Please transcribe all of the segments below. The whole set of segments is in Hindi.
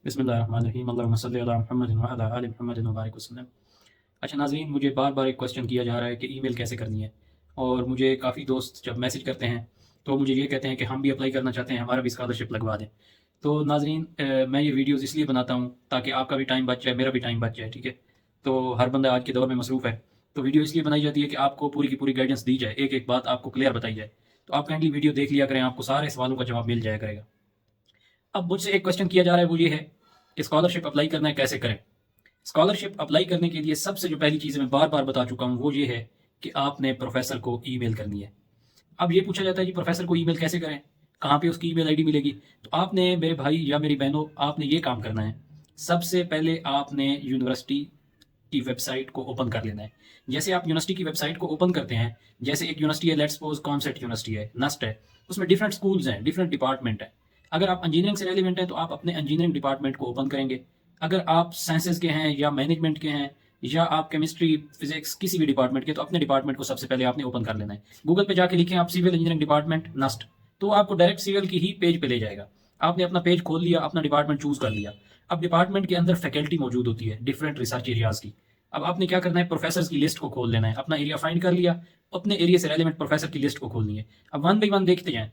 बिस्मिल्लाहिर्रहमानिर्रहीम अल्लाहुम्मा सल्लि अला मुहम्मदिन व अला आलि मुहम्मदिन व बारिक वसल्लम। अच्छा नाज़रीन, मुझे बार बार एक क्वेश्चन किया जा रहा है कि ईमेल कैसे करनी है। और मुझे काफ़ी दोस्त जब मैसेज करते हैं तो मुझे ये कहते हैं कि हम भी अप्लाई करना चाहते हैं, हमारा भी स्कॉलरशिप लगवा दें। तो नाज़रीन, मैं ये वीडियोज़ इसलिए बनाता हूँ ताकि आपका भी टाइम बच जाए, मेरा भी टाइम बच जाए। ठीक है, तो हर बंदा आज के दौर में मसरूफ़ है, तो वीडियो इसलिए बनाई जाती है कि आपको पूरी की पूरी गाइडेंस दी जाए, एक एक बात आपको क्लियर बताई जाए। तो आप काइंडली वीडियो देख लिया करें, आपको सारे सवालों का जवाब मिल जाया करेगा। अब मुझसे एक क्वेश्चन किया जा रहा है, वो ये है कि स्कॉलरशिप अप्लाई करना है, कैसे करें। स्कॉलरशिप अप्लाई करने के लिए सबसे जो पहली चीज़ मैं बार बार बता चुका हूँ वो ये है कि आपने प्रोफेसर को ईमेल करनी है। अब ये पूछा जाता है कि प्रोफेसर को ईमेल कैसे करें, कहाँ पे उसकी ईमेल आईडी मिलेगी। तो आपने, मेरे भाई या मेरी बहनों, आपने ये काम करना है। सबसे पहले आपने यूनिवर्सिटी की वेबसाइट को ओपन कर लेना है। जैसे आप यूनिवर्सिटी की वेबसाइट को ओपन करते हैं, जैसे एक यूनिवर्सिटी है, लेट्स सपोज कॉन्सेप्ट यूनिवर्सिटी है, नस्ट है, उसमें डिफरेंट स्कूल्स हैं, डिफरेंट डिपार्टमेंट है। अगर आप इंजीनियरिंग से रेलिवेंट हैं तो आप अपने इंजीनियरिंग डिपार्टमेंट को ओपन करेंगे। अगर आप साइंसेज के हैं या मैनेजमेंट के हैं या आप केमिस्ट्री फिजिक्स किसी भी डिपार्टमेंट के, तो अपने डिपार्टमेंट को सबसे पहले आपने ओपन कर लेना है। गूगल पे जाके लिखें आप सिविल इंजीनियरिंग डिपार्टमेंट नस्ट, तो आपको डायरेक्ट सिविल की ही पेज पे ले जाएगा। आपने अपना पेज खोल लिया, अपना डिपार्टमेंट चूज कर लिया। अब डिपार्टमेंट के अंदर फैकल्टी मौजूद होती है डिफरेंट रिसर्च एरियाज की। अब आपने क्या करना है, प्रोफेसर की लिस्ट को खोल लेना है। अपना एरिया फाइंड कर लिया, अपने एरिया से रेलिवेंट प्रोफेसर की लिस्ट को खोलनी है। अब वन बाई वन देखते हैं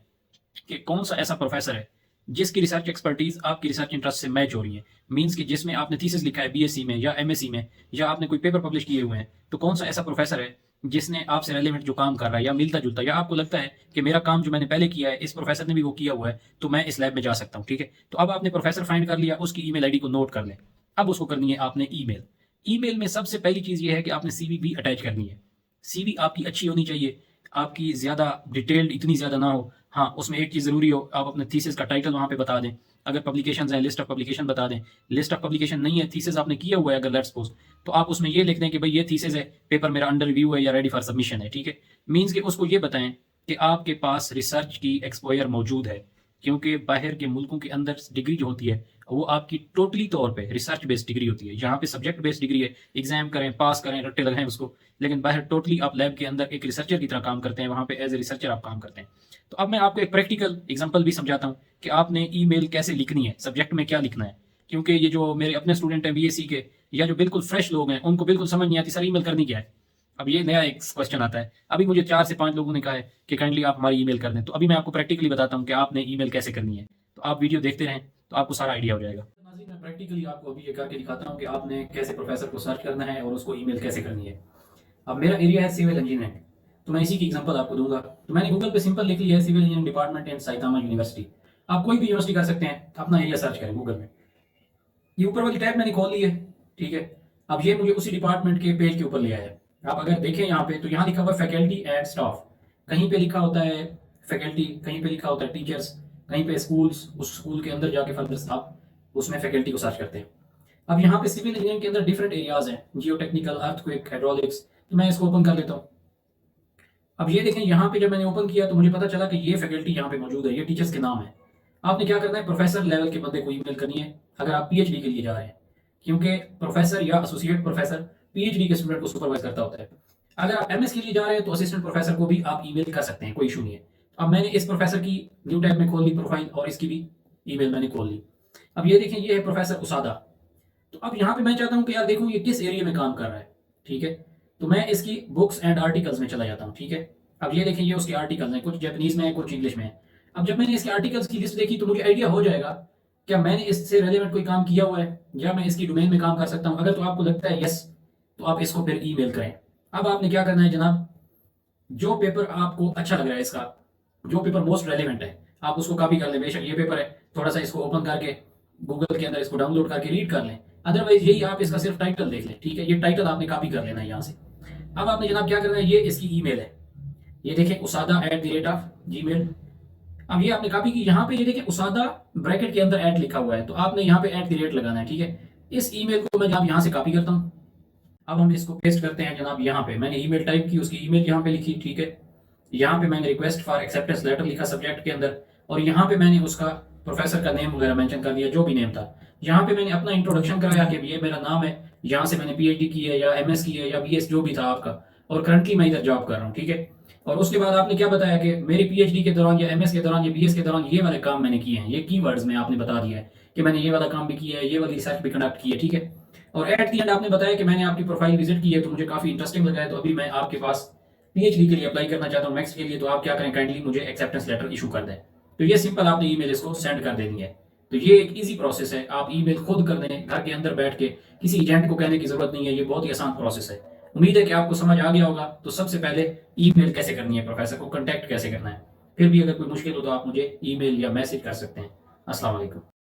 कि कौन सा ऐसा प्रोफेसर है जिसकी रिसर्च एक्सपर्टीज आपकी रिसर्च इंटरेस्ट से मैच हो रही है। मींस कि जिसमें आपने थीसिस लिखा है बीएससी में या एमएससी में, या आपने कोई पेपर पब्लिश किए हुए हैं, तो कौन सा ऐसा प्रोफेसर है जिसने आपसे रेलिवेंट जो काम कर रहा है या मिलता जुलता, या आपको लगता है कि मेरा काम जो मैंने पहले किया है इस प्रोफेसर ने भी वो किया हुआ है, तो मैं इस लैब में जा सकता हूँ। ठीक है, तो अब आपने प्रोफेसर फाइंड कर लिया, उसकी ईमेल आईडी को नोट कर लें। अब उसको करनी है आपने ईमेल। ईमेल में सबसे पहली चीज़ ये है कि आपने सीवी भी अटैच करनी है। सीवी आपकी अच्छी होनी चाहिए, आपकी ज़्यादा डिटेल्ड इतनी ज़्यादा ना हो। हाँ, उसमें एक चीज़ ज़रूरी हो, आप अपने थीसिस का टाइटल वहाँ पे बता दें। अगर पब्लिकेशंस हैं, लिस्ट ऑफ पब्लिकेशन बता दें। लिस्ट ऑफ पब्लिकेशन नहीं है, थीसिस आपने किया हुआ है अगर, लेट्स सपोज, तो आप उसमें ये लिख दें कि भाई ये थीसिस है, पेपर मेरा अंडर रिव्यू है या रेडी फॉर सबमिशन है। ठीक है, मीन्स कि उसको ये बताएं कि आपके पास रिसर्च की एक्सपोयर मौजूद है, क्योंकि बाहर के मुल्कों के अंदर डिग्री जो होती है वो आपकी टोटली तौर पे रिसर्च बेस्ड डिग्री होती है। यहाँ पे सब्जेक्ट बेस्ड डिग्री है, एग्जाम करें, पास करें, रट्टे लगाएं उसको, लेकिन बाहर टोटली आप लैब के अंदर एक रिसर्चर की तरह काम करते हैं, वहाँ पे एज ए रिसर्चर आप काम करते हैं। तो अब मैं आपको एक प्रैक्टिकल एग्जाम्पल भी समझाता हूँ कि आपने ईमेल कैसे लिखनी है, सब्जेक्ट में क्या लिखना है। क्योंकि ये जो मेरे अपने स्टूडेंट हैं बीएससी के, या जो बिल्कुल फ्रेश लोग हैं, उनको बिल्कुल समझ नहीं आती सर ईमेल करनी क्या है। अब ये नया एक क्वेश्चन आता है। अभी मुझे 4 से 5 लोगों ने कहा है कि काइंडली आप हमारी ईमेल कर दें, तो अभी मैं आपको प्रैक्टिकली बताता हूँ कि आपने ईमेल कैसे करनी है। तो आप वीडियो देखते रहें तो आपको सारा आइडिया हो जाएगा। नाज़रीन, मैं प्रैक्टिकली आपको अभी ये करके दिखाता हूँ कि आपने कैसे प्रोफेसर को सर्च करना है और उसको ईमेल कैसे करनी है। अब मेरा एरिया है सिविल इंजीनियरिंग, तो मैं इसी की एग्जांपल आपको दूंगा। तो मैंने गूगल पे सिंपल लिख लिया है civil engineering department in Saitama University. आप कोई भी यूनिवर्सिटी कर सकते हैं, अपना एरिया सर्च करें गूगल में। ये ऊपर वाली टैब मैंने खोल ली है। ठीक है, अब ये मुझे उसी डिपार्टमेंट के पेज के ऊपर ले आया है। आप अगर देखें यहाँ पे, तो यहाँ लिखा हुआ है फैकल्टी एंड स्टाफ। कहीं पे लिखा होता है फैकल्टी, कहीं पे लिखा होता है टीचर्स, कहीं पे स्कूल्स। उस स्कूल के अंदर जाके फर्दर आप उसमें फैकल्टी को सर्च करते हैं। अब यहाँ पे सिविल इंजीनियरिंग के अंदर डिफरेंट एरियाज हैं, जियो टेक्निकल, अर्थक्वेक, हाइड्रोलिक्स। तो मैं इसको ओपन कर लेता हूँ। अब ये देखें, यहाँ पे जब मैंने ओपन किया तो मुझे पता चला कि ये फैकल्टी यहाँ पे मौजूद है, ये टीचर्स के नाम है। आपने क्या करना है, प्रोफेसर लेवल के बंदे को ईमेल करनी है अगर आप पीएचडी के लिए जा रहे हैं, क्योंकि प्रोफेसर या एसोसिएट प्रोफेसर पीएचडी के स्टूडेंट को सुपरवाइज करता होता है। अगर आप एमएस के लिए जा रहे हैं तो असिस्टेंट प्रोफेसर को भी आप ईमेल कर सकते हैं, कोई इशू नहीं है। अब मैंने इस प्रोफेसर की न्यू टैब में खोल ली प्रोफाइल, और इसकी भी ईमेल मैंने खोल ली। अब ये देखें, ये है प्रोफेसर उसादा। तो अब यहाँ पे मैं चाहता हूँ कि यार देखूँ ये किस एरिया में काम कर रहा है। ठीक है, तो मैं इसकी बुक्स एंड आर्टिकल्स में चला जाता हूँ। ठीक है, अब ये देखें, ये उसके आर्टिकल्स हैं, कुछ जापानीज में है, कुछ इंग्लिश में है। अब जब मैंने इसके आर्टिकल्स की लिस्ट देखी तो मुझे आइडिया हो जाएगा क्या मैंने इससे रेलेवेंट कोई काम किया हुआ है या मैं इसकी डोमेन में काम कर सकता हूँ। अगर तो आपको लगता है यस, तो आप इसको फिर ईमेल करें। अब आपने क्या करना है जनाब, जो पेपर आपको अच्छा लग रहा है, इसका जो पेपर मोस्ट रेलिवेंट है, आप उसको कॉपी कर लें। बेशक ये पेपर है, थोड़ा सा इसको ओपन करके गूगल के अंदर इसको डाउनलोड करके रीड कर लें। अदरवाइज यही आप इसका सिर्फ टाइटल देख लें। ठीक है, ये टाइटल आपने कॉपी कर लेना है यहाँ से। अब आपने जनाब क्या करना है, ये इसकी ईमेल है, ये देखें usada@gmail। अब ये आपने कॉपी की, यहाँ पे ये देखें उसादा ब्रैकेट के अंदर ऐट लिखा हुआ है, तो आपने यहाँ पे @ लगाना है। ठीक है, इस ईमेल को मैं जनाब यहाँ से कॉपी करता हूँ। अब हम इसको पेस्ट करते हैं जनाब यहाँ पे। मैंने ईमेल टाइप की, उसकी ईमेल यहाँ पे लिखी। ठीक है, यहाँ पे मैंने रिक्वेस्ट फॉर एक्सेप्टेंस लेटर लिखा सब्जेक्ट के अंदर, और यहाँ पे मैंने उसका प्रोफेसर का नेम वगैरह मेंशन कर दिया, जो भी नेम था। यहाँ पे मैंने अपना इंट्रोडक्शन कराया कि ये मेरा नाम है, यहाँ से मैंने पीएचडी की है या एमएस की है या बीएस जो भी था आपका, और करंटली मैं इधर जॉब कर रहा हूँ। ठीक है, और उसके बाद आपने क्या बताया कि मेरी पीएचडी के दौरान या एमएस के दौरान या बीएस के दौरान ये वाले काम मैंने किए हैं। ये कीवर्ड्स में आपने बता दिया है कि मैंने ये वाला काम भी किया है, ये वाली रिसर्च भी कंडक्ट की है, ठीक है। और एट दी एंड आपने बताया कि मैंने आपकी प्रोफाइल विजिट की है तो मुझे काफ़ी इंटरेस्टिंग लगा है, तो अभी मैं आपके पास पीएचडी के लिए अप्लाई करना चाहता हूँ मैथ्स के लिए, तो आप क्या करें, काइंडली मुझे एक्सेप्टेंस लेटर इशू कर दें। तो ये सिंपल आपने ईमेल इसको सेंड कर देनी है। तो ये एक इजी प्रोसेस है, आप ईमेल खुद कर दें घर के अंदर बैठ के, किसी एजेंट को कहने की जरूरत नहीं है, ये बहुत ही आसान प्रोसेस है। उम्मीद है कि आपको समझ आ गया होगा। तो सबसे पहले ईमेल कैसे करनी है, प्रोफेसर को कांटेक्ट कैसे करना है, फिर भी अगर कोई मुश्किल हो तो आप मुझे ईमेल या मैसेज कर सकते हैं। अस्सलाम वालेकुम।